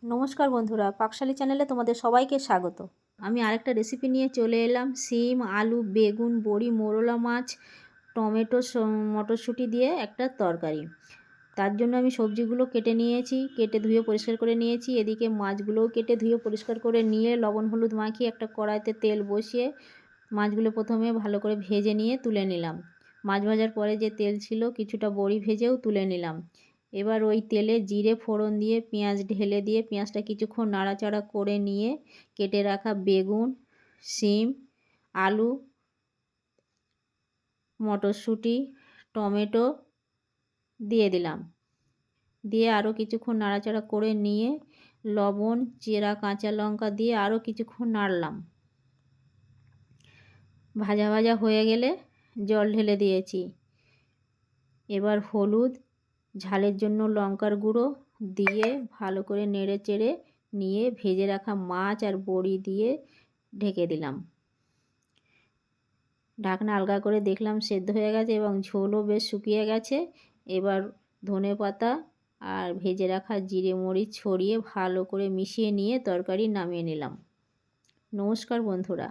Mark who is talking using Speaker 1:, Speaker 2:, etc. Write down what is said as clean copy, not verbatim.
Speaker 1: নমস্কার বন্ধুরা, পাকশালী চ্যানেলে তোমাদের সবাইকে স্বাগত। আমি আরেকটা রেসিপি নিয়ে চলে এলাম। সিম, আলু, বেগুন, বড়ি, মোরলা মাছ, টমেটো, মটরশুঁটি দিয়ে একটা তরকারি। তার জন্য আমি সবজিগুলো কেটে নিয়েছি, কেটে ধুয়ে পরিষ্কার করে নিয়েছি। এদিকে মাছগুলোও কেটে ধুয়ে পরিষ্কার করে নিয়ে লবণ হলুদ মাখিয়ে একটা কড়াইতে তেল বসিয়ে মাছগুলো প্রথমে ভালো করে ভেজে নিয়ে তুলে নিলাম। মাছ ভাজার পরে যে তেল ছিল কিছুটা বড়ি ভেজেও তুলে নিলাম। এবার ওই তেলে জিরে ফোড়ন দিয়ে পেঁয়াজ ঢেলে দিয়ে পেঁয়াজটা কিছুক্ষণ নাড়াচাড়া করে নিয়ে কেটে রাখা বেগুন, শিম, আলু, মটরশুঁটি, টমেটো দিয়ে দিলাম। দিয়ে আরও কিছুক্ষণ নাড়াচাড়া করে নিয়ে লবণ, জিরা, কাঁচা লঙ্কা দিয়ে আরও কিছুক্ষণ নাড়লাম। ভাজা ভাজা হয়ে গেলে জল ঢেলে দিয়েছি। এবার হলুদ, ঝালের জন্য লঙ্কার গুঁড়ো দিয়ে ভালো করে নেড়ে চেড়ে নিয়ে ভেজে রাখা মাছ আর বড়ি দিয়ে ঢেকে দিলাম। ঢাকনা আলগা করে দেখলাম সেদ্ধ হয়ে গেছে এবং ঝোলও বেশ শুকিয়ে গেছে। এবার ধনেপাতা আর ভেজে রাখা জিরে মরিচ ছড়িয়ে ভালো করে মিশিয়ে নিয়ে তরকারি নামিয়ে নিলাম। নমস্কার বন্ধুরা।